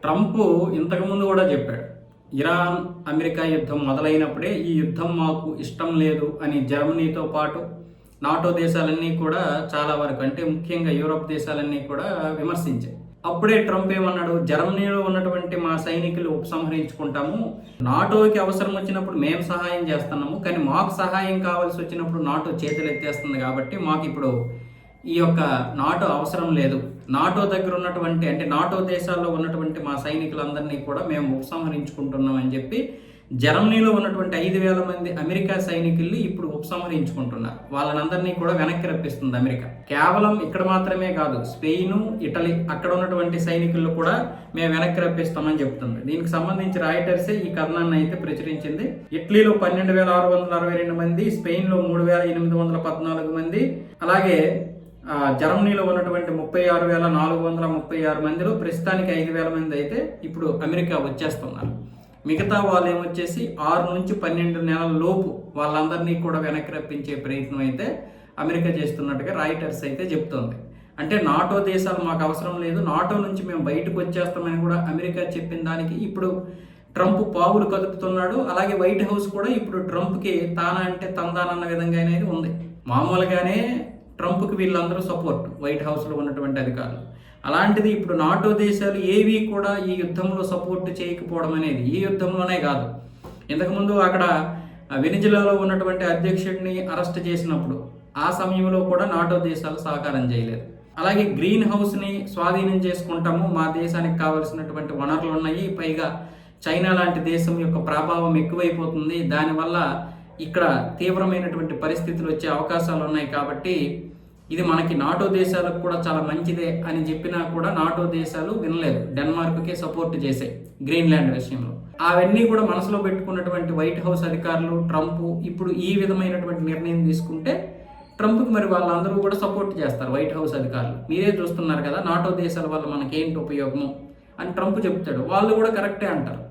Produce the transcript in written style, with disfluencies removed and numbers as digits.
Trump ఇంతకుముందు కూడా చెప్పాడు, ఇరాన్ అమెరికా యుద్ధం మొదలైనప్పుడే ఈ యుద్ధం మాకు ఇష్టం లేదు అని జర్మనీతో పాటు నాటో దేశాలన్నీ కూడా చాలా వరకు, అంటే ముఖ్యంగా యూరోప్ దేశాలన్నీ కూడా విమర్శించాయి. అప్పుడే ట్రంప్ ఏమన్నాడు, జర్మనీలో ఉన్నటువంటి మా సైనికులు ఉపసంహరించుకుంటాము, నాటోకి అవసరం వచ్చినప్పుడు మేము సహాయం చేస్తున్నాము, కానీ మాకు సహాయం కావాల్సి వచ్చినప్పుడు నాటో చేతులు ఎత్తేస్తుంది, కాబట్టి మాకు ఇప్పుడు ఈ యొక్క నాటో అవసరం లేదు. నాటో దగ్గర ఉన్నటువంటి, అంటే నాటో దేశాల్లో ఉన్నటువంటి మా సైనికులందరినీ కూడా మేము ఉపసంహరించుకుంటున్నాం అని చెప్పి జర్మనీలో ఉన్నటువంటి 5,000 మంది అమెరికా సైనికుల్ని ఇప్పుడు ఉపసంహరించుకుంటున్నారు. వాళ్ళనందరినీ కూడా వెనక్కి రప్పిస్తుంది అమెరికా. కేవలం ఇక్కడ మాత్రమే కాదు, స్పెయిన్, ఇటలీ అక్కడ ఉన్నటువంటి సైనికులు కూడా మేము వెనక్కి రప్పిస్తామని చెప్తుంది. దీనికి సంబంధించి రాయిటర్సే ఈ కథనాన్ని అయితే ప్రచురించింది. ఇటలీలో 12,662 మంది, స్పెయిన్లో 3,814 మంది, అలాగే జర్మనీలో ఉన్నటువంటి 36,436 మందిలో ప్రస్తుతానికి 5,000 మంది అయితే ఇప్పుడు అమెరికా వచ్చేస్తున్నారు. మిగతా వాళ్ళు ఏమొచ్చేసి 6 నుంచి 12 నెలల లోపు వాళ్ళందరినీ కూడా వెనక్కి రప్పించే ప్రయత్నం అయితే అమెరికా చేస్తున్నట్టుగా రాయిటర్స్ అయితే చెప్తోంది. అంటే నాటో దేశాలు మాకు అవసరం లేదు, నాటో నుంచి మేము బయటకు వచ్చేస్తామని కూడా అమెరికా చెప్పిన దానికి ఇప్పుడు ట్రంప్ పావులు కదుపుతున్నాడు. అలాగే వైట్ హౌస్ కూడా ఇప్పుడు ట్రంప్కి తానా అంటే తందానన్న విధంగా అనేది ఉంది. మామూలుగానే ట్రంప్కి వీళ్ళందరూ సపోర్ట్, వైట్ హౌస్లో ఉన్నటువంటి అధికారులు. అలాంటిది ఇప్పుడు నాటో దేశాలు ఏవి కూడా ఈ యుద్ధంలో సపోర్ట్ చేయకపోవడం అనేది, ఈ యుద్ధంలోనే కాదు, ఇంతకుముందు అక్కడ వెనిజులాలో ఉన్నటువంటి అధ్యక్షుడిని అరెస్ట్ చేసినప్పుడు ఆ సమయంలో కూడా నాటో దేశాలు సహకారం చేయలేదు. అలాగే గ్రీన్ హౌస్ని స్వాధీనం చేసుకుంటాము, మా దేశానికి కావలసినటువంటి వనరులు ఉన్నాయి, పైగా చైనా లాంటి దేశం యొక్క ప్రభావం ఎక్కువైపోతుంది, దానివల్ల ఇక్కడ తీవ్రమైనటువంటి పరిస్థితులు వచ్చే అవకాశాలు ఉన్నాయి, కాబట్టి ఇది మనకి నాటో దేశాలకు కూడా చాలా మంచిదే అని చెప్పినా కూడా నాటో దేశాలు వినలేదు, డెన్మార్క్కే సపోర్ట్ చేశాయి గ్రీన్లాండ్ విషయంలో. అవన్నీ కూడా మనసులో పెట్టుకున్నటువంటి వైట్ హౌస్ అధికారులు, ట్రంప్ ఇప్పుడు ఈ విధమైనటువంటి నిర్ణయం తీసుకుంటే ట్రంప్కి మరి వాళ్ళందరూ కూడా సపోర్ట్ చేస్తారు. వైట్ హౌస్ అధికారులు మీరే చూస్తున్నారు కదా, నాటో దేశాల వల్ల మనకేంటి ఉపయోగము అని ట్రంప్ చెప్తాడు, వాళ్ళు కూడా కరెక్టే అంటారు.